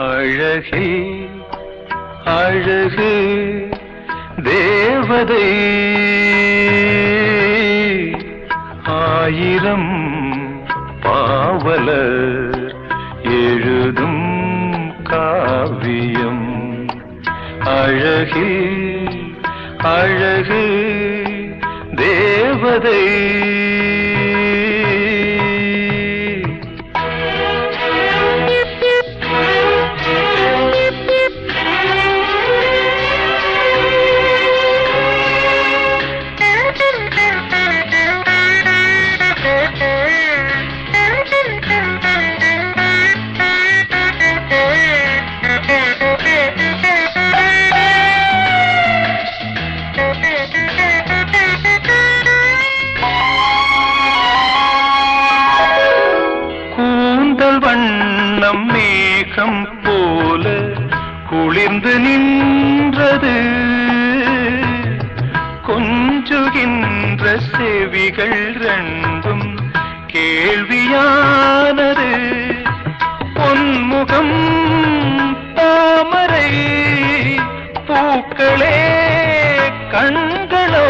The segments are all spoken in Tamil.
அழகே அழகு தேவதை ஆயிரம் பாவலர் எழுதும் காவியம் அழகே அழகு தேவதை வண்ணம் மேகம் போல குளிர்ந்து நின்றது கொஞ்சுகின்ற செவிகள் ரெண்டும் கேள்வியானது பொன்முகம் தாமரை பூக்களே கண்களோ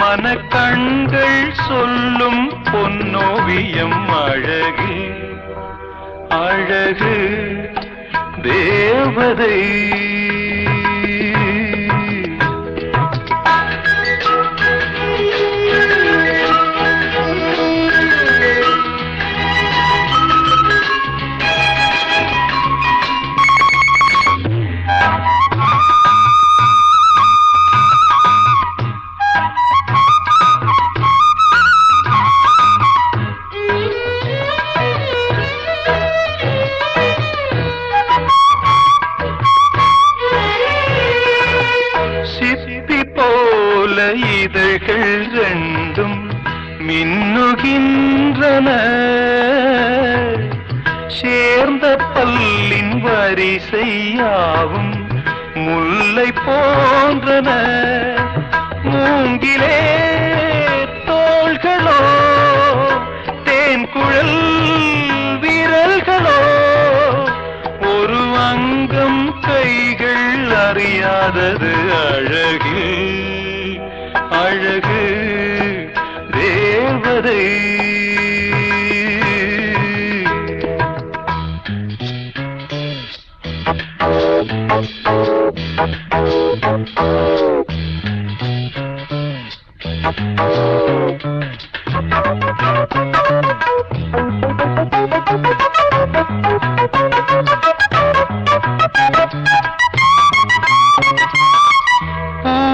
மனக்கண்கள் சொல்லும் பொன்னோவியம் அழகு அழகு தேவதை இதழ்கள் ரெண்டும் மின்னுகின்றன சேர்ந்த பல்லின் வரிசையாவும் முல்லை போன்றன மூங்கிலே தோள்களோ தேன்குழல் விரல்களோ ஒரு அங்கம் கைகள் அறியாதது அழகு அழகு தேவதை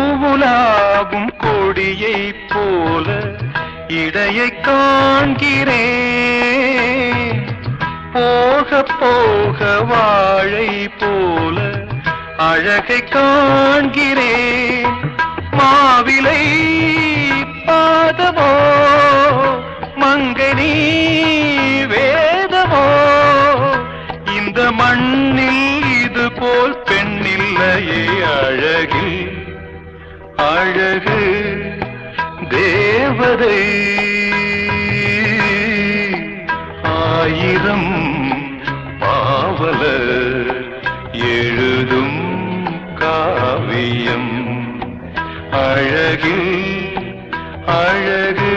பூவுலாகும் கொடியை போல இடையை காண்கிறேன் போக போக வாழை போல அழகை காண்கிறேன் மாவிலை பாதமோ மங்கனி வேதமோ இந்த மண்ணில் இது போல் பெண்ணில்லையே அழகு அழகு தேவதை ஆயிரம் பாவலர் எழுதும் காவியம் அழகு அழகு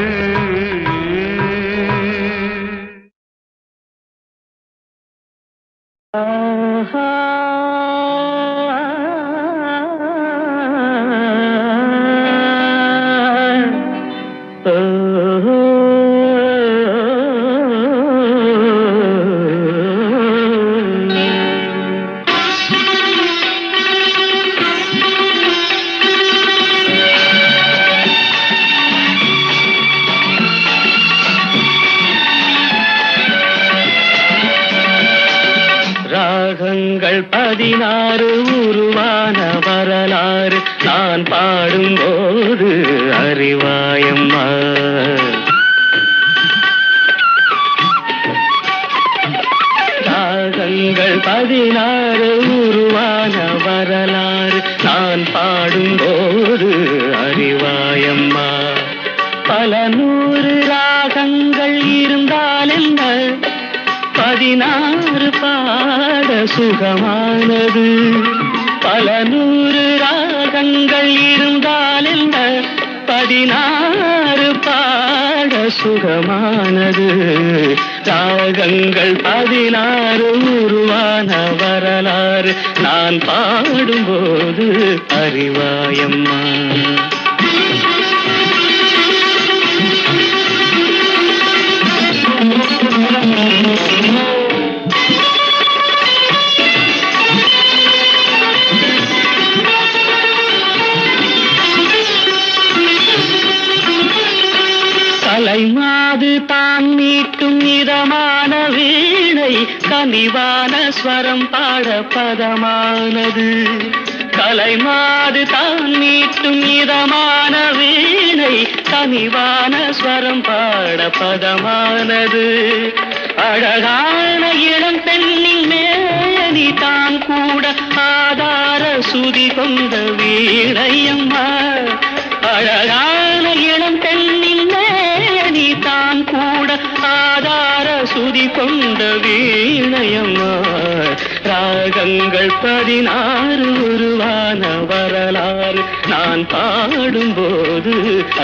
ராகங்கள் 16 உருவான வரலாறு நான் பாடும்போது அறிவாயம்மா. ராகங்கள் 16 உருவான வரலாறு நான் நான் பாடும்போது அறிவாயம்மா. பல நூறு ராகங்கள் இருந்தால் என்ன, 16 பாட சுகமானது. பல நூறு ராகங்கள் இருந்தால் என்ன, 16 பாட சுகமானது. ராகங்கள் 16 உருவான வரலாறு நான் பாடும்போது அறிவாயம்மா. கலைமாது தான் மீட்டும் இதமான வீணை, கனிவான ஸ்வரம் பாட பதமானது. கலைமாது தான் மீட்டும் இதமான வீணை, கனிவான ஸ்வரம் பாட பதமானது. அழகான இளம் பெண்ணின் மேனி தான் கூட ஆதார சுதி கொண்ட வீணையம்மா. அழகான இளம் பெண்ணின் மேனி தான் கூட ஆதார சுதி கொண்ட வீணையம்மா. ராகங்கள் 16 உருவான வரலாறு நான் பாடும்போது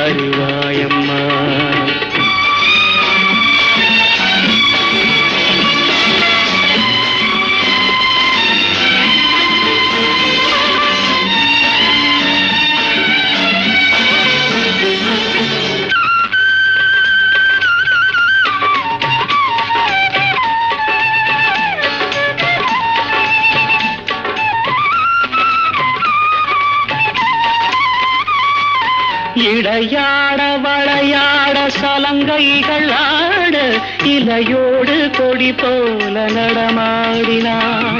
அறிவாயம்மா. இடையாட வளையாட சலங்கைகள் ஆட, இலையோடு கொடி போல நடமாடினான்.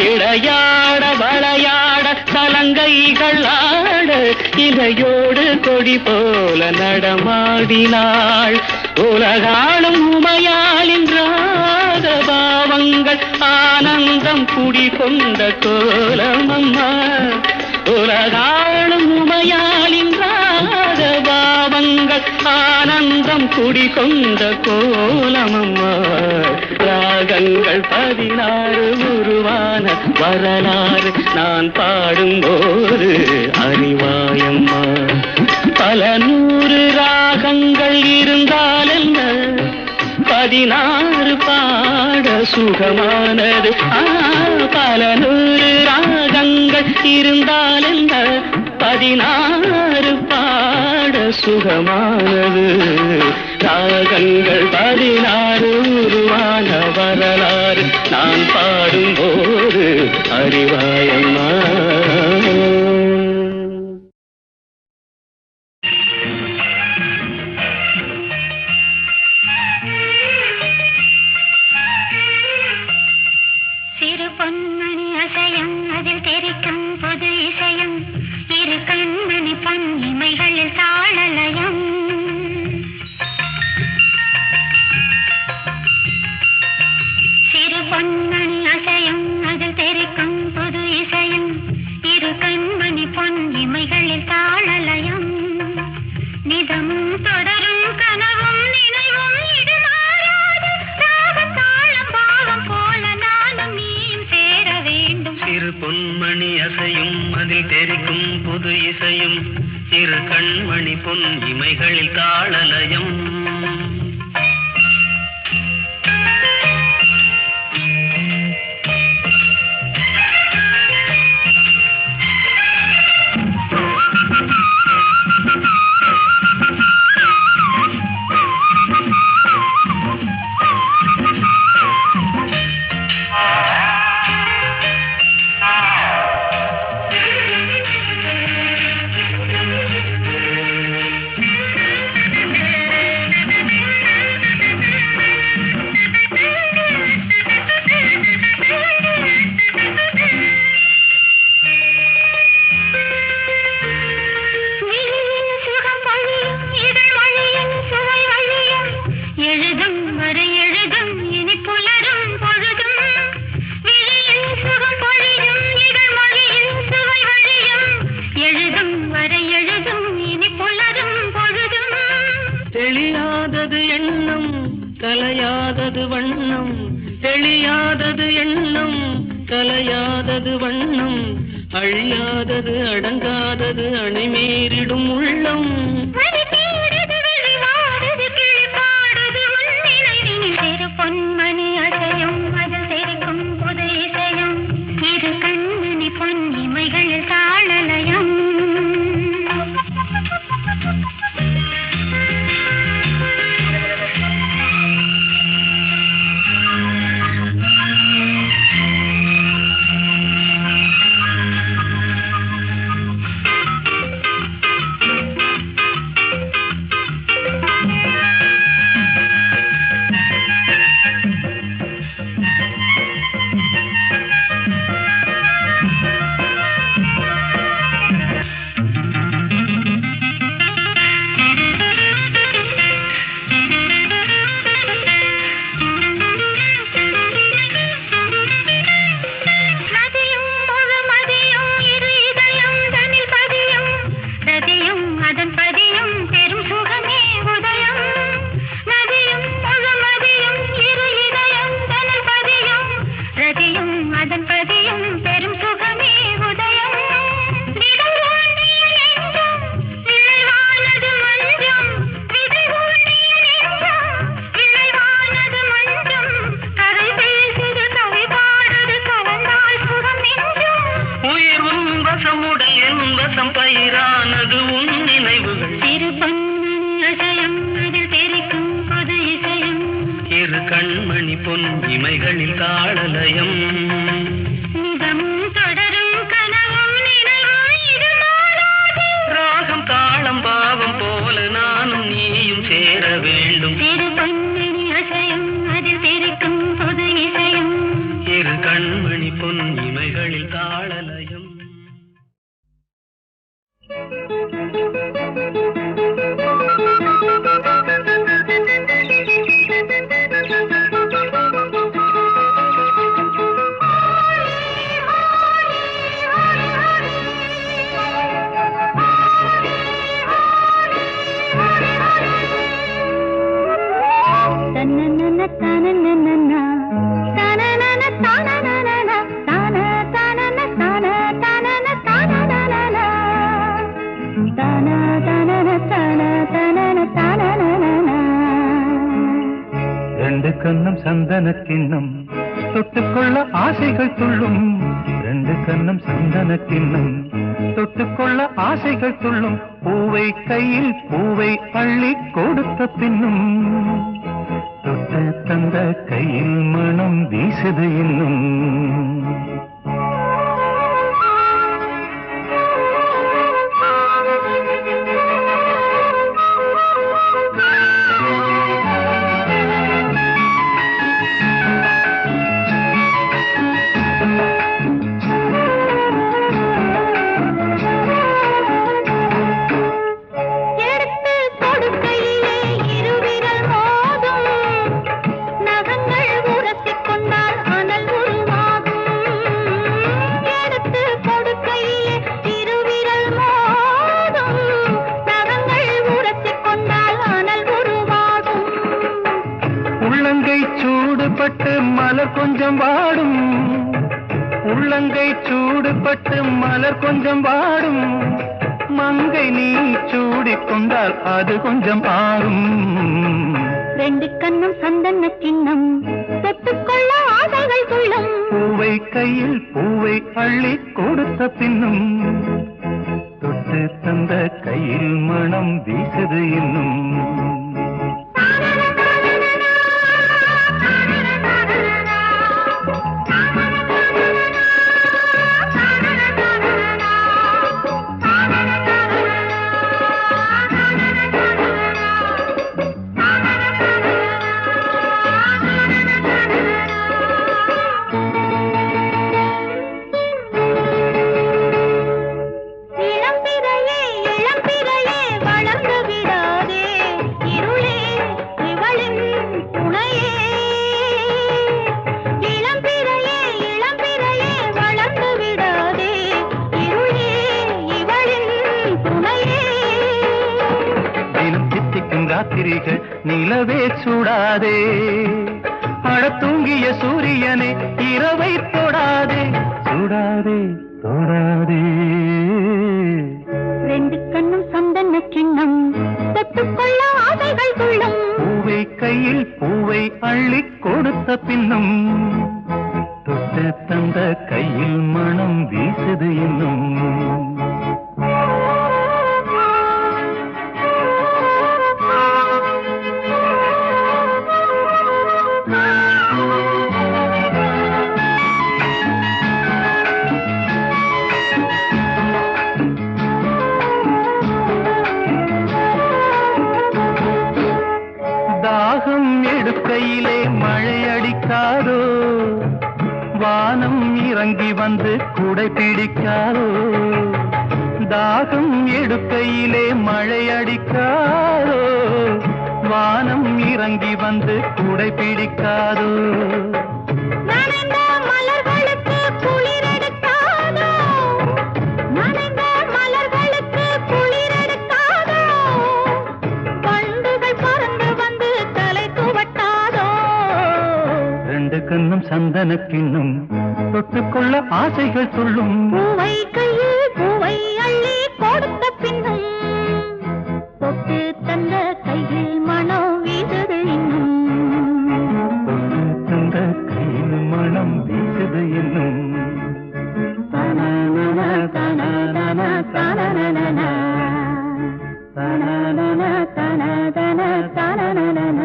இடையாட வளையாட சலங்கைகள் ஆட, இலையோடு கொடி போல நடமாடினாள். உலகாளும் உமையாளின் ராக பாவங்கள் ஆனந்தம் குடிகொண்ட கோலமம்மா. உலகாளும் உமையாளின் பாவங்கள் ஆனந்தம் குடிகொண்ட கோலமம்மா. ராகங்கள் 16 உருவான வரலாறு நான் பாடும்போது அறிவாயம்மா. பல நூறு ராகங்கள் இருந்தால் என்ன, 16 பாட சுகமானது. பல நூறு ராகங்கள் இருந்தால் என்ன, 16 பாட சுகமானது. ராகங்கள் 16 உருவான வரலாறு நான் பாடும்போது அறிவாயம்மா. சிறு பொன்மணி அசையும் அதில் தெரிக்கும் புது இசையும், இரு கண்மணி பன்னிமைகளில் தாளலயம். சிறு பொன்மணி அசையும் அதில் தெரிக்கும் புது இசையும், இரு கண்மணி பொன்னிமைகளில் தாளலயம். நிதமும் தொடரும் கனவும் நினைவும் இது மாறாது, ராகத்தாளம் பாவம் போல நானும் நீயும் சேர வேண்டும். சிறு பொன்மணி அசையும் அதில் தெரிக்கும் புது இசையும், இரு கண்மணி பொன் இமைகளில் தாளலயம். கலையாதது வண்ணம் தெளியாதது எண்ணம் கலையாதது வண்ணம் அழியாதது அடங்காதது அணைமீறிடும் உள்ளம் பொன்மணி அசையும் அதில் தெரிக்கும் புது இசையும் இரு கண்மணி பொன் இமைகளில் தாளலயம் கண்மணி பொன் இமைகளில் தாளலயம் தொடரும் கனவும் ராகம் தாளம் பாவம் போல நானும் நீயும் சேர வேண்டும் திரு பொன்மணி அசையும் அதில் தெரிக்கும் புது இசையும் இரு கண்மணி பொன் இமைகளில் தாளலயம் ரெண்டு கண்ணும் சந்தன கிண்ணம் தொட்டுக்கொள்ள ஆசைகள் துள்ளும் ரெண்டு கண்ணும் சந்தன கிண்ணம் தொட்டுக்கொள்ள ஆசைகள் துள்ளும் பூவை கையில் பூவை அள்ளி கொடுத்த பின்னும் தொட்டு தந்த கையில் மனம் வீசுது இன்னும் கொஞ்சம் வாடும் உள்ளங்கை சூடுபட்டு மலர் கொஞ்சம் வாடும் மங்கை நீ சூடிக்கொண்டால் அது கொஞ்சம் ஆறும் ரெண்டு கண்ணும் சந்தன கிண்ணம் தொட்டுக்கொள்ள ஆசைகள் துள்ளும் பூவை கையில் பூவை அள்ளி கொடுத்த பின்னும் தொட்டு தந்த கையில் மனம் வீசுது இன்னும் இளம்பிறையே வளர்ந்து விடாதே ராத்திரிகள் நிலவே சூடாதே. அழத்தூங்கிய சூரியனே இரவை தொடாதே, சுடாதே தொடாதே. ரெண்டு கண்ணும் சந்தன கிண்ணம் தொட்டுக்கொள்ள ஆசைகள் கொள்ளும். பூவை கையில் பூவை அள்ளி கொடுத்த பின்னும் தொட்டு தந்த கையில் மனம் வீசுது இன்னும். தாகம் எடுக்கையிலே மழை அடிக்காதோ, வானம் இறங்கி வந்து குடை பிடிக்காதோ. தாகம் எடுக்கையிலே மழை அடிக்காதோ, வானம் இறங்கி வந்து குடை பிடிக்காதோ. நனைந்த மலர்களுக்கு குளிர் எடுக்காதோ, நனைந்த மலர்களுக்கு குளிர் எடுக்காதோ. வண்டுகள் பறந்து வந்து தலை துவட்டாதோ. ரெண்டு கண்ணும் சந்தன கிண்ணும் தொட்டுக்கொள்ள ஆசைகள் சொல்லும். பூவை கையில் பூவை அள்ளி கொடுத்த பின்னும் தொட்டு தந்த கையில் மனம் வீசுது இன்னும். தந்த கையில் மனம் வீசுது இன்னும். தனனன தனனன தனனன தனனன தனனன தனனன.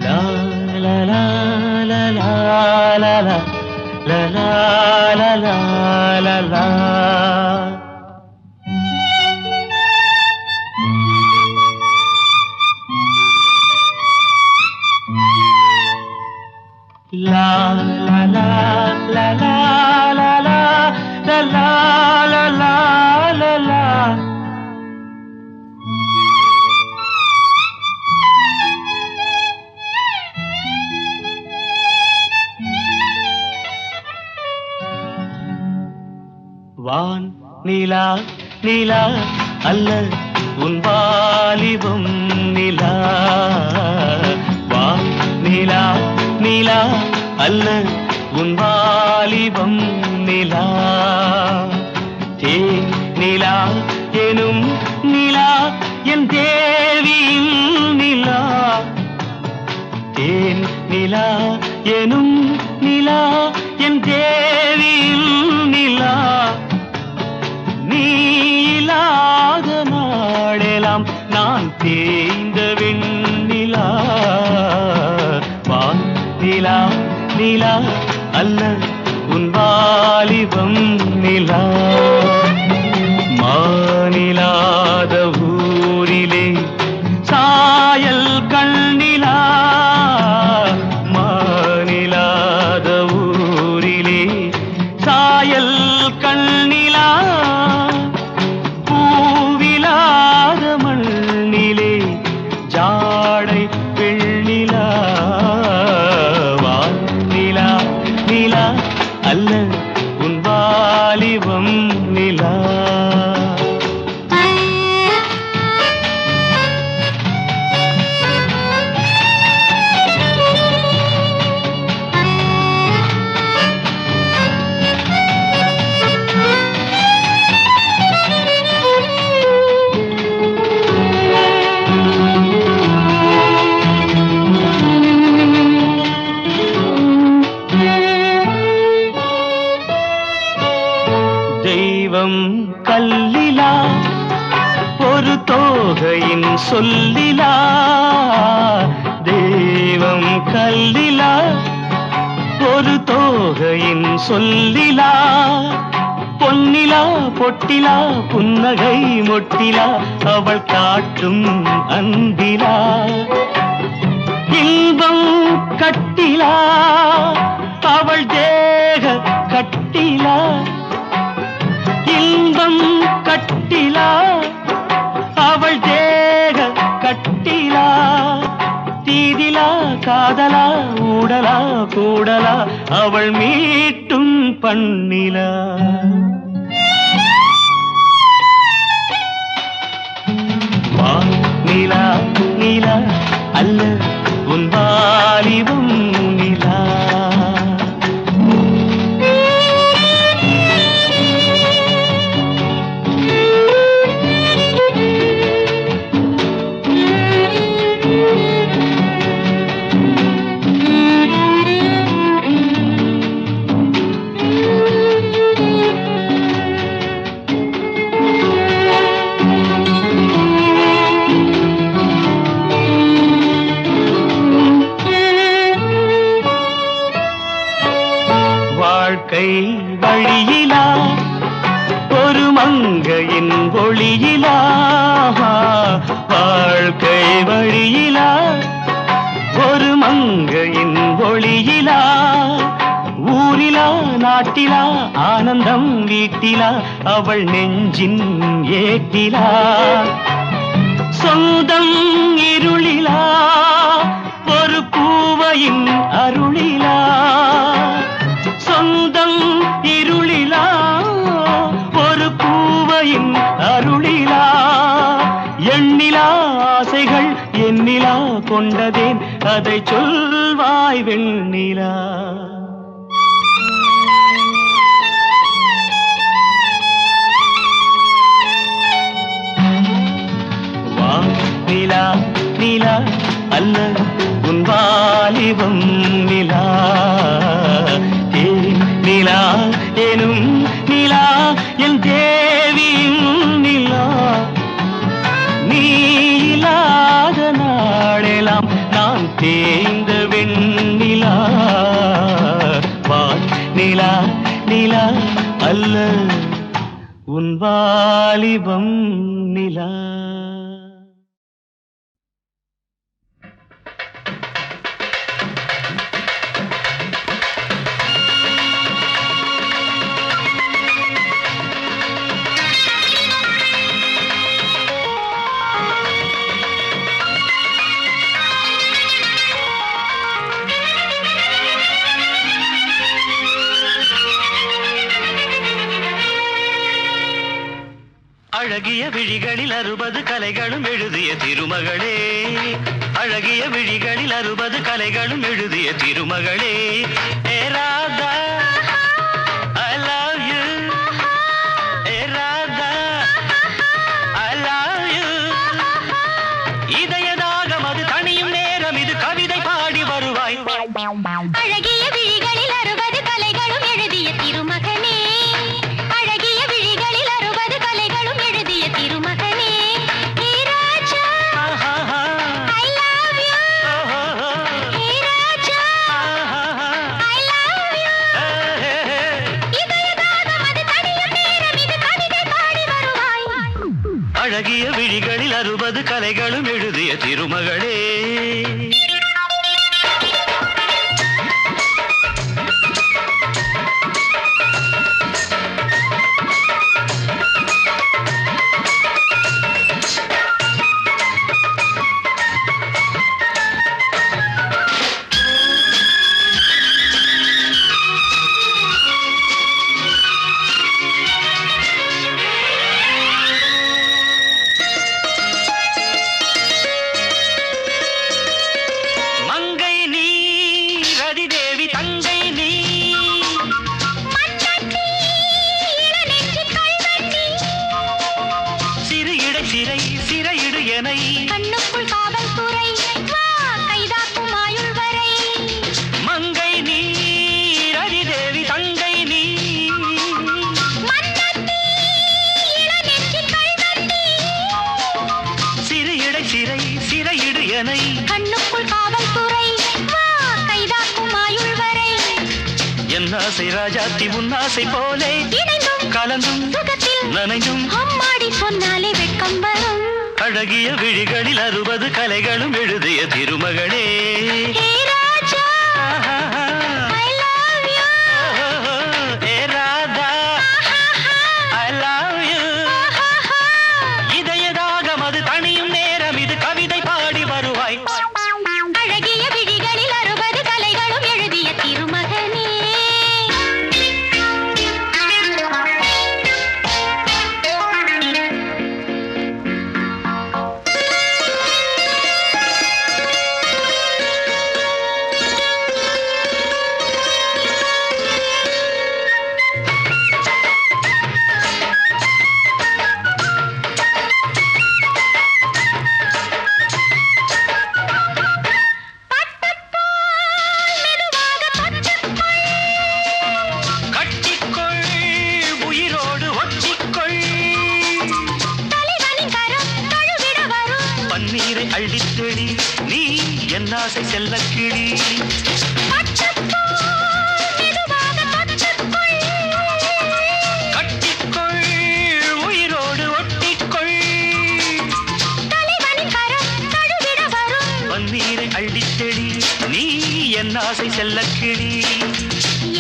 La la la la la la la la la la la la. La la la la la la la la la la la la. வான் நிலா நிலா அல்ல உன் வாலிபம் நிலா. வான் நிலா நிலா அல்ல உன் வாலிபம் நிலா. தே நிலா எனும் நிலா என் தேவியின் நிலா. தேன் நிலா எனும் நிலா என் தேவியின் நிலா. நீ இல்லாத நாளெல்லாம் நான் தேய்ந்த வெண்ணிலா. வான் நிலா நிலா அல்ல உன் வாலிபம் நிலா. மானிலாத ஊரிலே சாயல் கண்ணிலா. மானிலாத ஊரிலே சாயல் கண்ணிலா. பூவிலாத மண்ணிலே ஜாடை வெண்ணிலா. வானிலா நிலா அல்ல உன் வாலிபம் நிலா. தெய்வம் கல்லிலா ஒரு தோகையின் சொல்லிலா. தெய்வம் கல்லிலா ஒரு தோகையின் சொல்லிலா. பொன்னிலா பொட்டிலா புன்னகை மொட்டிலா அவள் காட்டும் அன்பிலா. இன்பம் கட்டிலா அவள் தேக கட்டிலா. இன்பம் கட்டிலா அவள் தேக கட்டிலா. தீர ஊடலா அவள் மீட்டும் பண்ணிலா வா நிலா நிலா அல்ல உன் வாலிபம் நிலா வாழ்க்கை வழியிலா ஒரு மங்கையின் ஒளியிலா வாழ்க்கை வழியிலா ஒரு மங்கையின் ஒளியிலா ஊரிலா நாட்டிலா ஆனந்தம் வீட்டிலா அவள் நெஞ்சின் ஏட்டிலா சொந்தம் இருளிலா ஒரு பூவையின் அருளிலா சொந்தம் இருளிலா ஒரு பூவையின் அருளிலா எண்ணிலா ஆசைகள் எண்ணிலா கொண்டதேன் அதை சொல்வாய் வெண்ணிலா வா நிலா நிலா அல்ல உன் வாலிபம் நிலா நிலா எனும் நிலா என் தேவியின் நிலா நீ இல்லாத நாளெல்லாம் நான் தேய்ந்த வெண்ணிலா வா நிலா நிலா அல்ல உன் வாலிபம் நிலா அழகிய விழிகளில் 60 கலைகளும் எழுதிய திருமகளே அழகிய விழிகளில் 60 கலைகளும் எழுதிய திருமகளே ஏ Radha I love you A Radha I love you இதயதாகம் அது தனியும் நேரம் இது கவிதை பாடி வருவாய் அழகிய விழிகளில் 60 கலைகளும் எழுதிய திருமகனே அழகிய விழிகளில் 60 கலைகளும் எழுதிய திருமகனே ஹே ராஜா I love you hey Raja I love you இதயதாகம் அது தனியும் நேரம் இது கவிதை பாடி வருவாய் அழகிய விழிகளில் 60 கலைகளும் எழுதிய திருமகளே கண்ணுக்குள் காவல்துறை வா கைதாக்கும் ஆயுள் வரை மங்கை நீ ரதிதேவி தங்கை நீ மன்னத்தி இளநெஞ்சில் கல்வந்தி சிறையிடை சிறையிடு எனை கண்ணுக்குள் காவல்துறை வா கைதாக்கும் ஆயுள் வரை என் ஆசை ராஜாத்தி உன்னாசை போலே இணைந்தும் கலந்தும் சுகத்தில் நனைந்தும் அம்மாடி சொன்னாலே வெட்கம் வரும் அழகிய விழிகளில் 60 கலைகளும் எழுதிய திருமகளே ஹே ராஜா I love you A Radha I love you இதயதாகம் அது தனியும் நேரம் இது கவிதை பாடி வருவாய் அழகிய விழிகளில் 60 கலைகளும் எழுதிய திருமகனே என் ஆசை செல்லக்கிளி கட்டிக்கொள் உயிரோடு ஒட்டிக்கொள் பன்னீரை அள்ளித்தெளி நீ என் ஆசை செல்லக்கிளி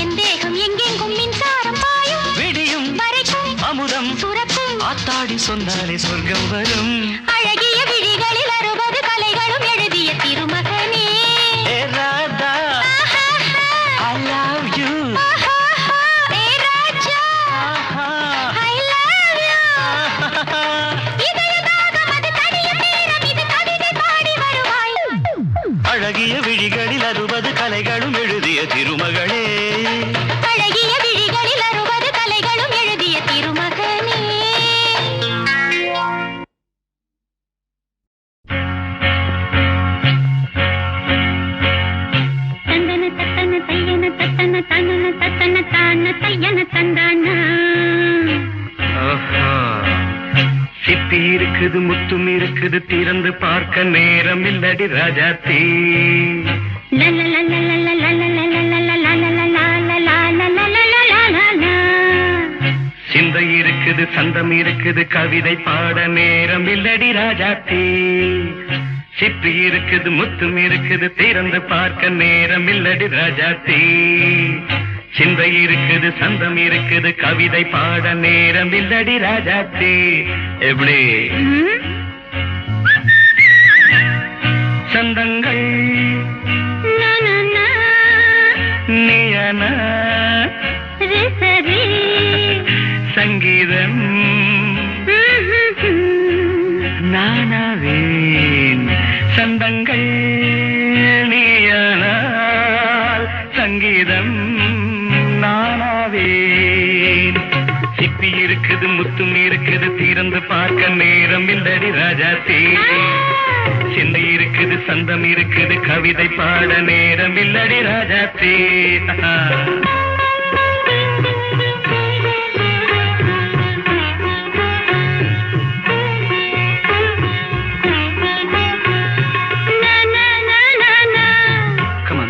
என் தேகம் எங்கெங்கும் மின்சாரம் பாயும் விடியும் வரைக்கும் அமுதம் சுரக்கும் ஆத்தாடி சொன்னாலே சொர்க்கம் வரும் அழகிய விழிகளில் 60 கலைகளும் எழுதிய திருமகனே ஏ Radha I love you A Raja I love you இதயதாகம் அது தனியும் நேரம் இது கவிதை பாடி வருவாய் அழகிய விழிகளில் 60 கலைகளும் எழுதிய திருமகளே அழகிய விழிகளில் 60 கலைகளும் எழுதிய திருமகனே தந்தன தத்தன தையன தத்தன தனன தத்தன தான தையன தந்தான சிப்பி இருக்குது முத்தும் இருக்குது திறந்து பார்க்க நேரம் இல்லடி ராஜாத்தி சிந்தை இருக்குது சந்தம் இருக்குது கவிதை பாட நேரம் இல்லடி ராஜாத்தி சிப்பி இருக்குது முத்தும் இருக்குது திறந்து பார்க்க நேரம் இல்லடி ராஜாத்தி சிந்தை இருக்குது சந்தம் இருக்குது கவிதை பாட நேரம் இல்லடி ராஜாத்தி எப்படி சந்தங்கள் நீயன சங்கீதம் நானாவேன் சந்தங்கள் நீயானால் சங்கீதம் நானாவேன் சிப்பி இருக்குது முத்தும் இருக்குது திறந்து பார்க்க நேரம் இல்லடி ராஜாத்தி சிந்தை இருக்குது சந்தம் இருக்குது கவிதை பாட நேரம் இல்லடி Rajathi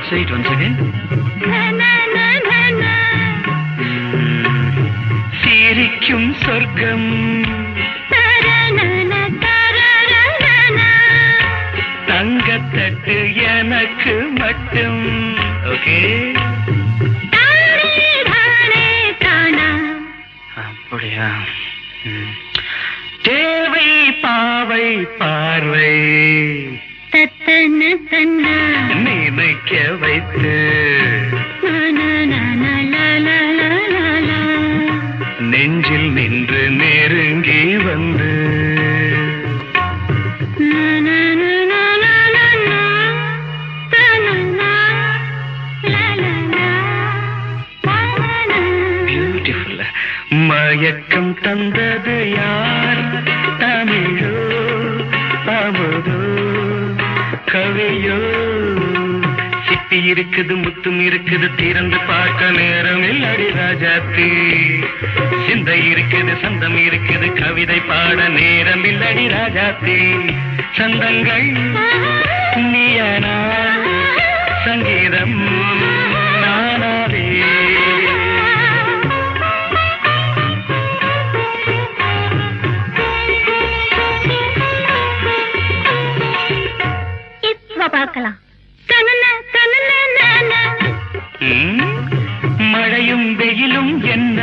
Say it once again. சிரிக்கும் சொர்க்கம் தங்கத்தட்டு எனக்கு மட்டும் ஓகே அப்படியா தேவை பாவை பார்வை நினைக்க வைத்து நெஞ்சில் நின்று நெருங்கி வந்து பியூட்டிஃபுல் மயக்கம் தந்தது யார் தமிழோ அமுதோ கவியோ சிப்பி இருக்குது முத்தும் இருக்குது திறந்து பார்க்க நேரம் இல்லடி ராஜாத்தி சிந்தை இருக்குது சந்தம் இருக்குது கவிதை பாட நேரம் இல்லடி ராஜாத்தி சந்தங்கள் நீயனா சங்கீதம் நானாவே பார்க்கலாம் மழையும் வெயிலும் என்ன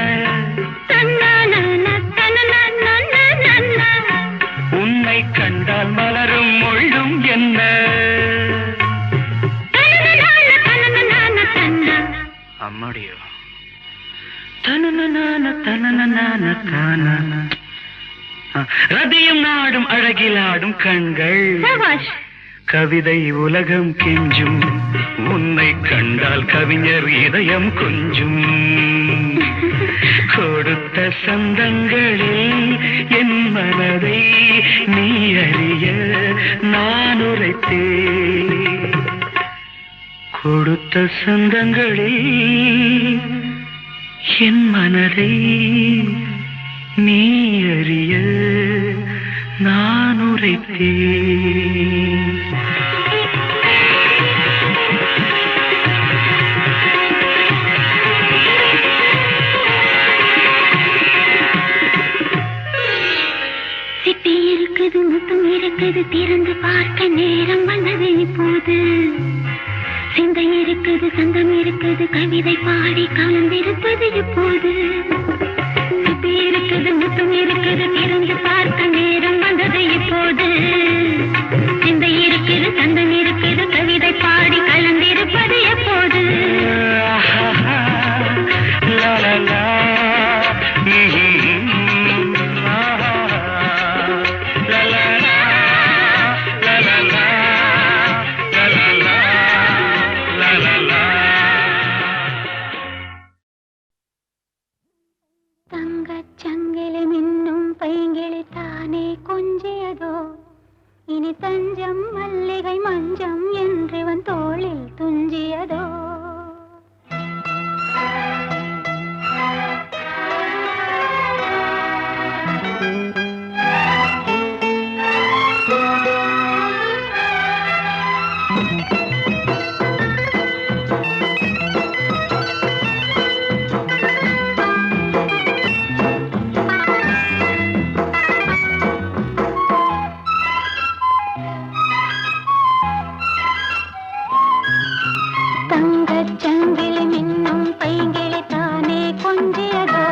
உன்னை கண்டால் மலரும் மொழியும் என்ன அம்மாடியோ ரதியும் நாடும் அழகிலாடும் கண்கள் கவிதை உலகம் கெஞ்சும் உன்னை கண்டால் கவிஞர் இதயம் கொஞ்சும் கொடுத்த சந்தங்களில் என் மனதை நீ அறிய நான் உரைத்தேன் கொடுத்த சந்தங்களில் என் மனதை நீ அறிய நான் உரைத்தேன் சிப்பி இருக்குது முத்தம் இருக்குது திறந்து பார்க்க நேரம் வந்தது இப்போது சிந்தை இருக்குது சந்தம் இருக்குது கவிதை பாடி கலந்திருப்பது இப்போது சிப்பி இருக்குது முத்தம் இருக்குது திறந்து பார்க்க நேரம் வந்தது இப்போது சிந்தை இருக்குது சந்தம் இருக்குது கவிதை பாடி கலந்திருப்பது எப்போது தங்கச்சங்கிலி மின்னும் பைங்கிளி தானே கொஞ்சியதோ இனி தஞ்சம் மல்லிகை மஞ்சம் என்றவன் தோளில் துஞ்சியதோ தங்கச்சங்கிலி மின்னும் பைங்கிளி தானே கொஞ்சியதோ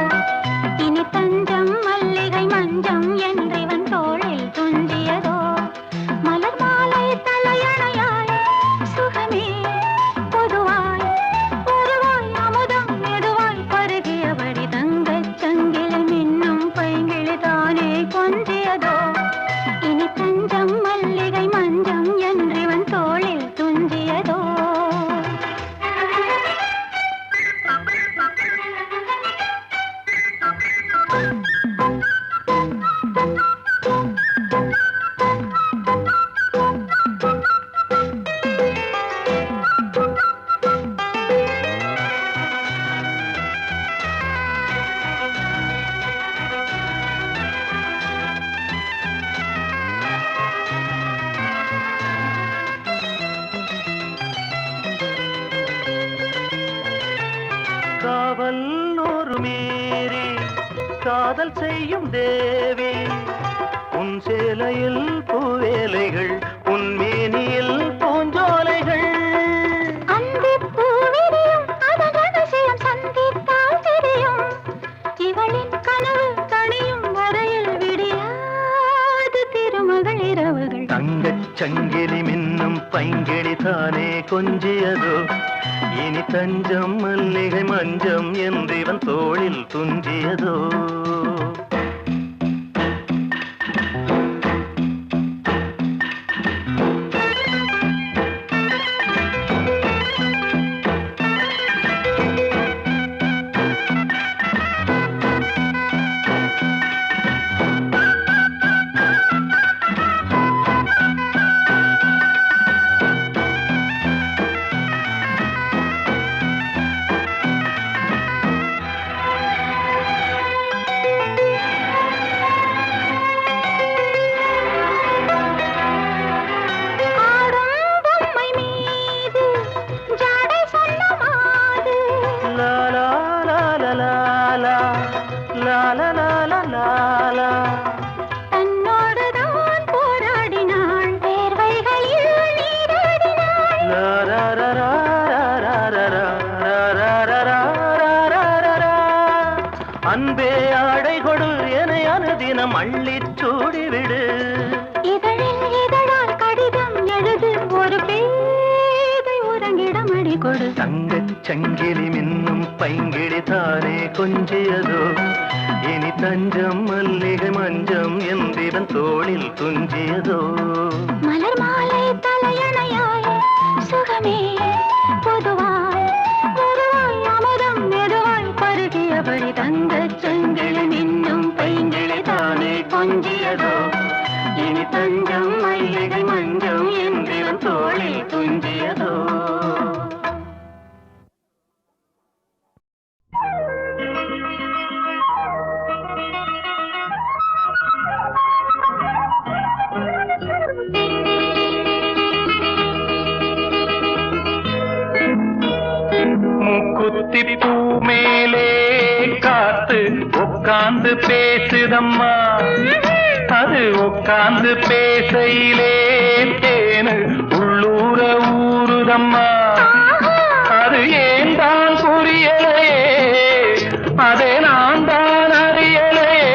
இனி தஞ்சம் மல்லிகை மஞ்சம் என்றவன் தோளில் துஞ்சியதோ மலர் மாலை தலையணையாய் சுகமே பொதுவாய் ஒருவாய் அமுதம் மெதுவாய் பருகியபடி தங்கச்சங்கிலி மின்னும் பைங்கிளி தானே கொஞ்சியதோ இனி தஞ்சம் மல்லிகை மஞ்சம் என்றவன் தோளில் துஞ்சியதோ காவல் ஒரு மீறி காதல் செய்யும் தேவி உன் சேலையில் பூவேலைகள் உன் மேனியில் பூஞ்சோலைகள் அந்திப் பூவிரியும் அதன் ரகசியம் சந்தித்தால் தெரியும் இவளின் கனவு தனியும் வரையில் விடியாது திருமகள் இரவுகள் தங்கச் சங்கிலி மின்னும் பைங்கிளி தானே கொஞ்சியதோ இனி தஞ்சம் மல்லிகை மஞ்சம் என்றவன் தோளில் துஞ்சியதோ தன்னோடுதான் போராடினாள் வேர்வைகளில் நீராடினாள் அன்பே ஆடை கொடு என அனுதினம் அள்ளிச் சூடிவிடு இதழில் இதழால் கடிதம் எழுது ஒரு பேதை உறங்கிடம் அடி கொடு தங்கச் சங்கிலி மின்னும் பைங்கிளி தானே கொஞ்சியதோ இனி தஞ்சம் மல்லிகை மஞ்சம் என்றவன் தோளில் துஞ்சியதோ மலர் மாலை தலையணையாய் சுகமே பொதுவாய் ஒருவாய் அமுதம் மெதுவாய் பருகியபடி தங்கச் சங்கிலி மின்னும் பைங்கிளி தானே கொஞ்சியதோ இனி தஞ்சம் மல்லிகை மஞ்சம் என்றவன் தோளில் துஞ்சியதோ மூக்குத்தி பூ மேலே காத்து உட்கார்ந்து பேசுதம்மா அது உட்கார்ந்து பேசையிலே தேனு உள்ளூர ஊருதம்மா. அது ஏன் தான் புரியலையே, அதை நான் தான் அறியலையே.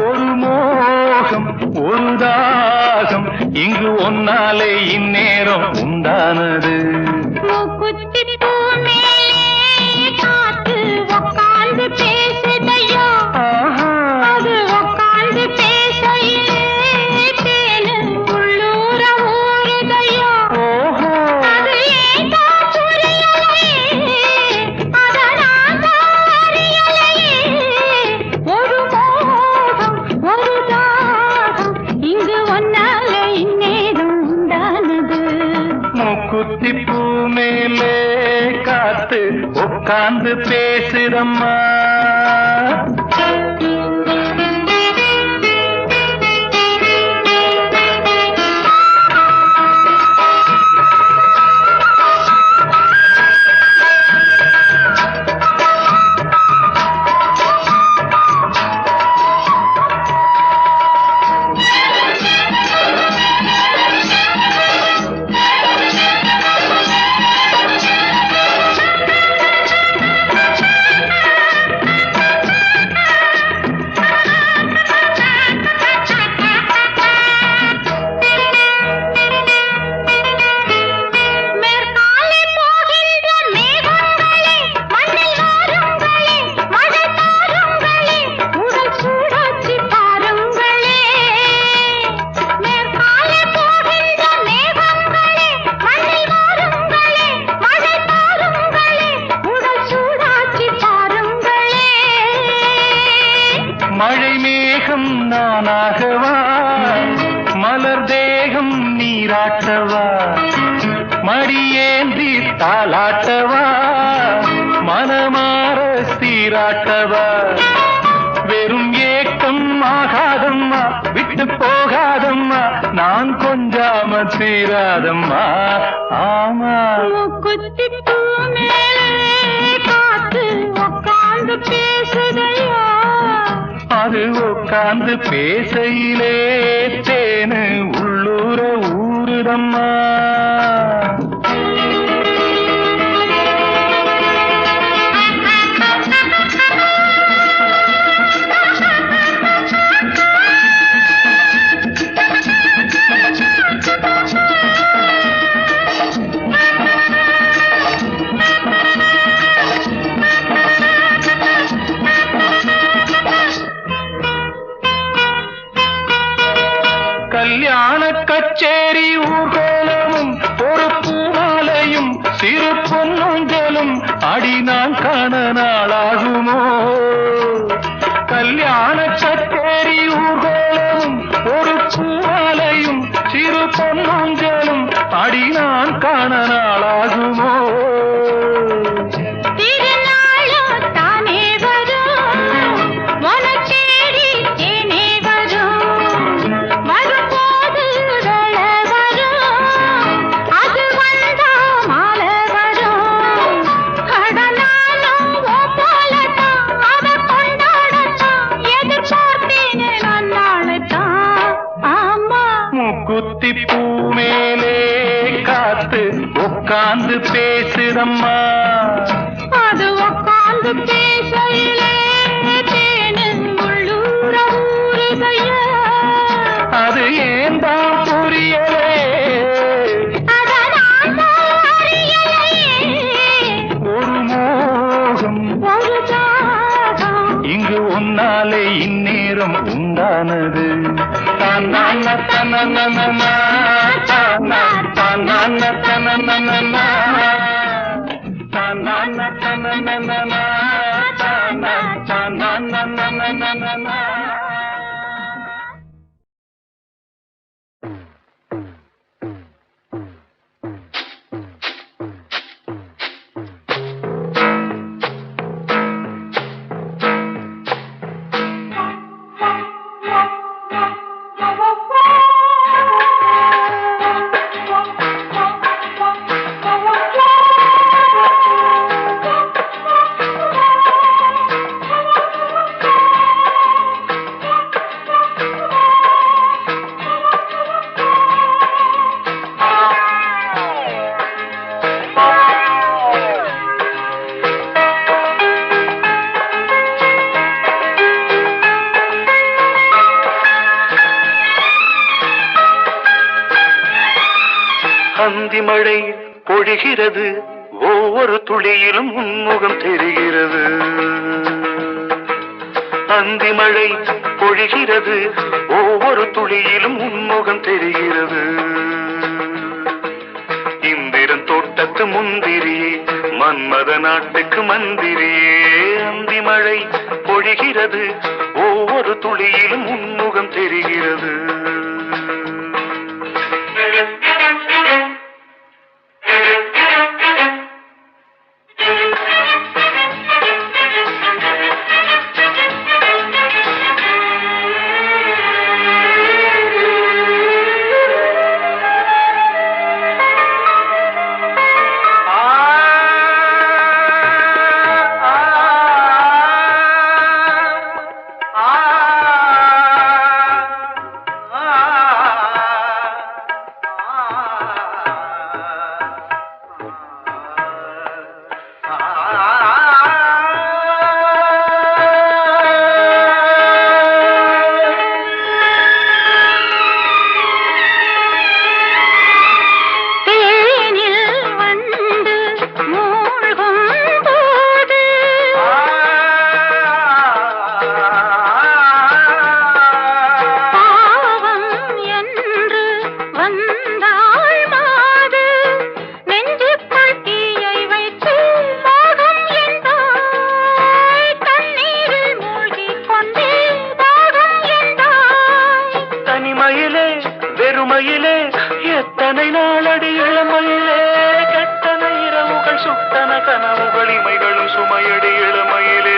ஒரு மோகம் ஒரு தாகம் இங்கு ஒன்னாலே இந்நேரம் உண்டானது. மூக்குத்தி பூ மேலே காத்து உட்கார்ந்து பேசுதையோ, அது உட்கார்ந்து பேசையிலே தேனு உள்ளூர ஊறுதையோ. அது ஏன் தான் புரியலையே, அதை நான் தான் அறியலையே. ஒரு மோகம் ஒரு தாகம் இங்கு ஒன்னால இந்நேரம் உண்டானது. மூக்குத்தி பூ மேலே காத்து உட்கார்ந்து பேசுதம்மா. மழை மேகம் நானாகவா, மலர் தேகம் நீராட்டவா, மடியேந்தி தாளாட்டவா, மனமாற சீராட்டவா. வெறும் ஏக்கம் ஆகாதம்மா, விட்டு போகாதம்மா, நான் கொஞ்சாம தீராதம்மா. ஆமா மூக்குத்தி பூ மேலே காத்து உட்கார்ந்து பேசுதையோ, அது உட்கார்ந்து பேசையிலே தேனு உள்ளூர ஊருதம்மா. கல்யாண கச்சேரி ஊர்கோலமும் ஒரு பூமாலையும் சிறு பொன்னூஞ்சலும் அடி நான் காண நாளாகுமோ. கல்யாண கச்சேரி ஊர்கோலமும் ஒரு பூமாலையும் சிறு பொன்னூஞ்சலும் அடி நான் காண நாளாகுமோ. மூக்குத்தி பூ மேலே காத்து உட்கார்ந்து பேசுதம்மா, அது உட்கார்ந்து பேசையிலே தேனு உள்ளூர ஊறுதையோ. அது ஏன் தான் புரியலே, அதை நான் தான் அறியலையே. ஒரு மோகம் ஒரு தாகம் இங்கு ஒன்னாலே இந்நேரம் உண்டானது. தன்னான தனனனனா, தன்னான தனனனனா, தன்னான தனனனனா, தன்னான. அந்தி மழை பொழிகிறது, ஒவ்வொரு துளியிலும் உன்முகம் தெரிகிறது. அந்தி மழை பொழிகிறது, ஒவ்வொரு துளியிலும் உன்முகம் தெரிகிறது. இந்திரன் தோட்டத்து முந்திரியே, மன்மத நாட்டுக்கு மந்திரியே. அந்தி மழை பொழிகிறது, ஒவ்வொரு துளியிலும் உன்முகம் தெரிகிறது. வெறுமையிலே எத்தனை நாளடி இளமையிலே, கெட்டன இரவுகள் சுட்டன கனவுகள் இமைகளும் சுமையடி இளமையிலே.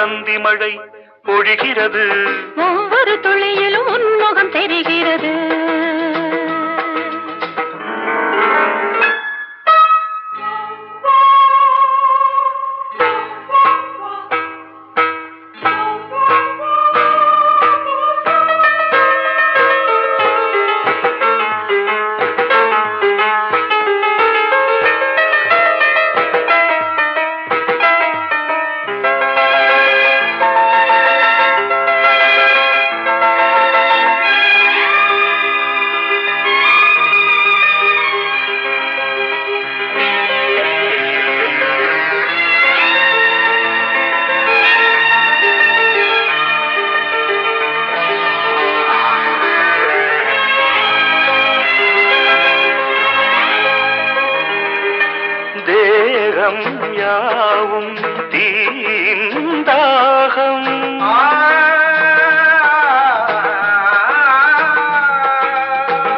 அந்தி மழை பொழிகிறது, ஒவ்வொரு துளியிலும் உன்முகம் தெரிகிறது. தேகம் யாவும் தீந்தாகம்,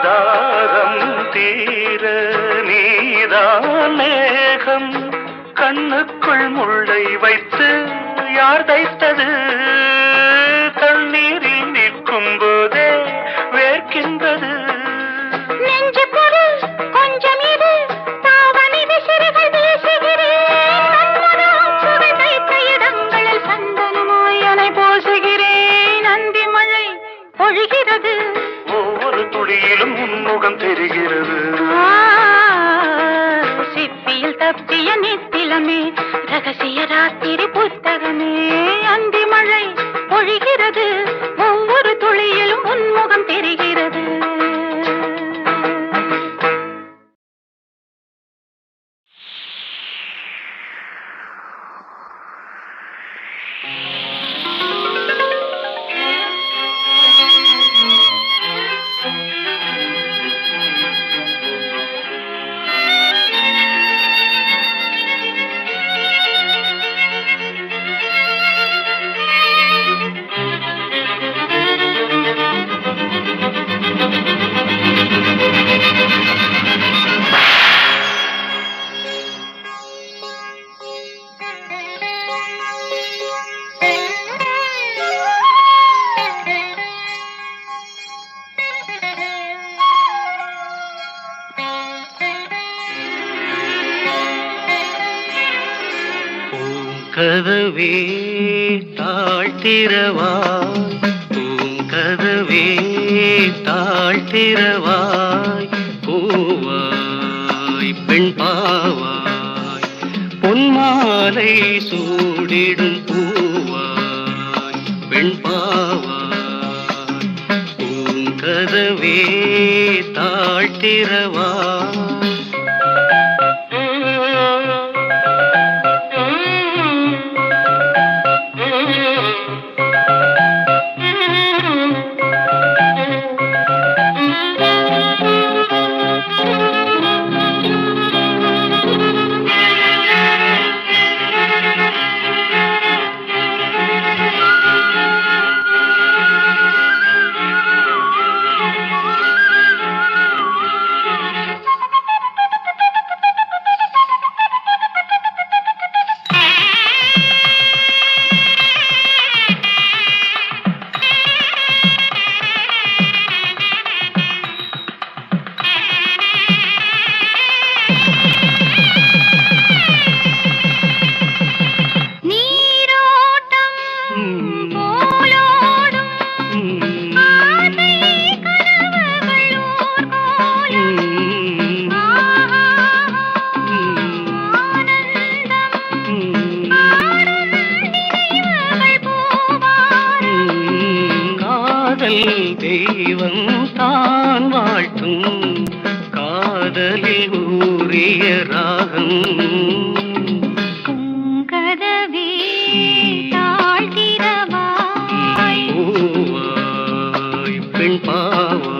தாகம் தீர நீதான் மேகம். கண்ணுக்குள் முள்ளை வைத்து யார் தைத்தது, தண்ணீரில் நிற்கும் போதே வேர்க்கின்றது. நெஞ்சு பொருள் கொஞ்சம் இது, தாவணி விசிறிகள் வீசுகிறேன். சுவை தைத்த இடங்களில் சந்தனமாய் அலை போசுகிறேன். அந்தி மழை பொழிகிறது, ஒவ்வொரு துளியிலும் உன்முகம் தெரிகிறது. சிப்பியில் தப்பிய நித்திலமே, ரகசிய ராத்திரி புத்தகமே. அந்தி மழை பொழிகிறது, ஒவ்வொரு துளியிலும் உன்முகம் தெரிகிறது. கதவே தாழ்த்திரவாய், பூங்கதவே தாழ்த்திரவாய். பூவாய் பெண் பாவாய், பொன்மாலை சூடிடும் பூவாய் பெண் பாவாய். பூங்கதவே தாழ்த்திரவாய். தான் வாழ்த்தும் காதலில் ஊறிய ராகம் கதவே தாழ்த்திரவாய் பூவாய் பெண் பாவாய்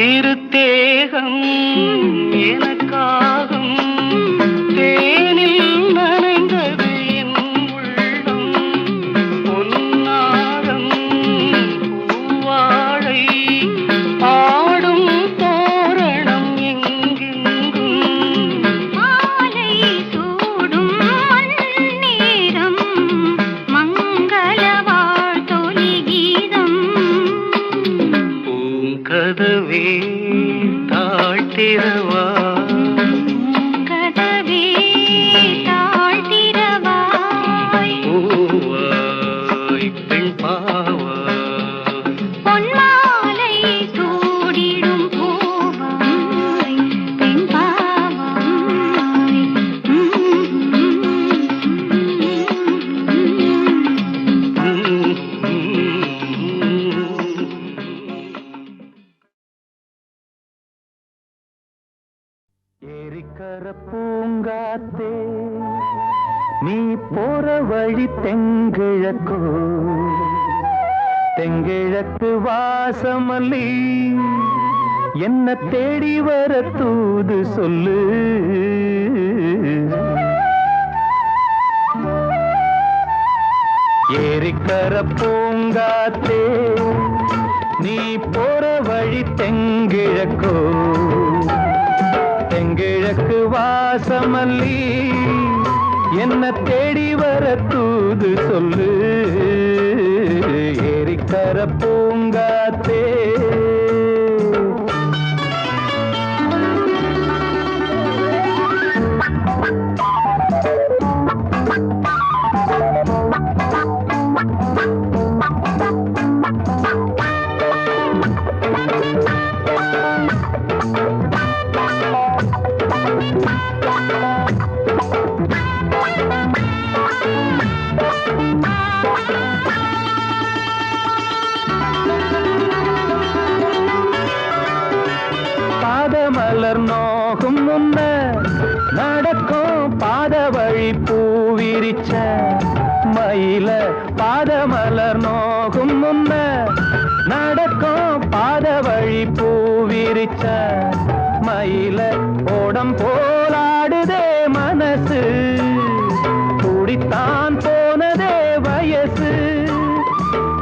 திருத்தேகம் எனக்காகும் தேனில் நனைந்தது என் உள்ளம் பொன்னாரம் பூவாழை ஆடும் தோரணம் எங்கெங்கும் மாலை சூடும் நேரம் மங்கள வாழ்த்தொலி கீதம் பூங்கதவே தாழ்த்திரவா கதவே தாழ்த்திரவாய் பூவாய் பெண் பாவாய் பொன்மாலை சூடிடும் பூவாய் பெண் பாவாய் ஏரிக்கர பூங்காத்தே நீ போற வழி தெங்கிழக்கோ தெங்கிழக்கு வாசமல்லி என்ன தேடி வர தூது சொல்லு ஏரிக்கர பூங்காத்தே நீ போற வழி தெங்கிழக்கோ தெங்கிழக்கு வாசமல்லி என்ன தேடி வர தூது சொல்லு ஏரிக்கர பூங்காத்தே பாதமலர் நோகும் முன்ன நடக்கும் பாத வழி பூவிரிச்ச மயில பாதமலர் நோகும் முன்ன நடக்கும் பாத வழி பூவிரிச்ச மயில ஓடம் போலாடுதே மனசு துடித்தான் போனதே வயசு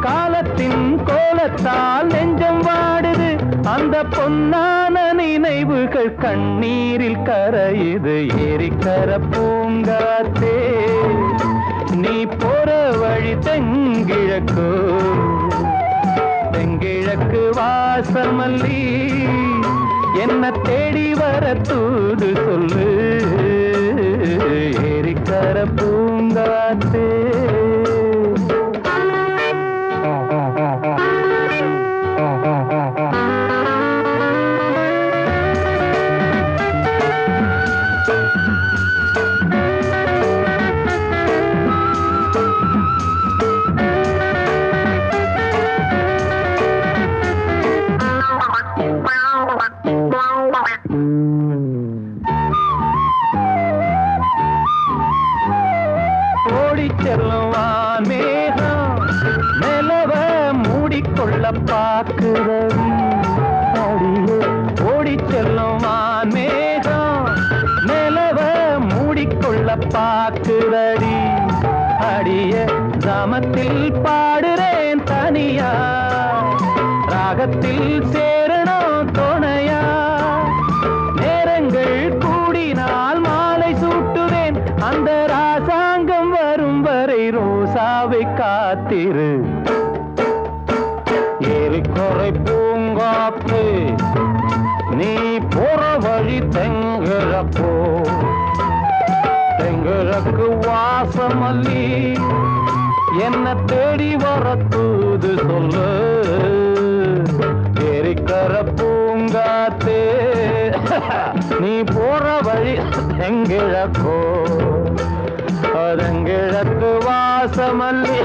காலத்தின் கோலத்தால் நெஞ்சம் வாடுது அந்த பொன்னான நினைவுகள் கண்ணீரில் கரையுது ஏரிக்கர பூங்காத்தே நீ போற வழி தெங்கிழக்கு தெங்கிழக்கு வாசமல்லி என்ன தேடி வர தூது சொல்லு ஏரிக்கர பூங்காத்தே செல்லுவான் மேகம் நிலவ மூடிக்கொள்ள பாக்குறவி அடியே ஓடி செல்லுவான் மேகம் நிலவ மூடிக்கொள்ள பாக்குறடி அடிய கிராமத்தில் பாடுறேன் தனியா ராகத்தில் சேரணும் துணையா நேரங்கள் கூடினால் மாலை சூட்டுவேன் அந்த ராசா நிலாவை காத்திரு ஏரிக்கரை பூங்காத்து நீ போற வழி தெங்கிழப்போ தெங்கிழக்கு வாசமல்லி என்ன தேடி வர தூது சொல்லு ஏரிக்கரை பூங்காத்து நீ போற வழி தெங்கிழப்போ தெங்கிழக்கு வாசமல்லி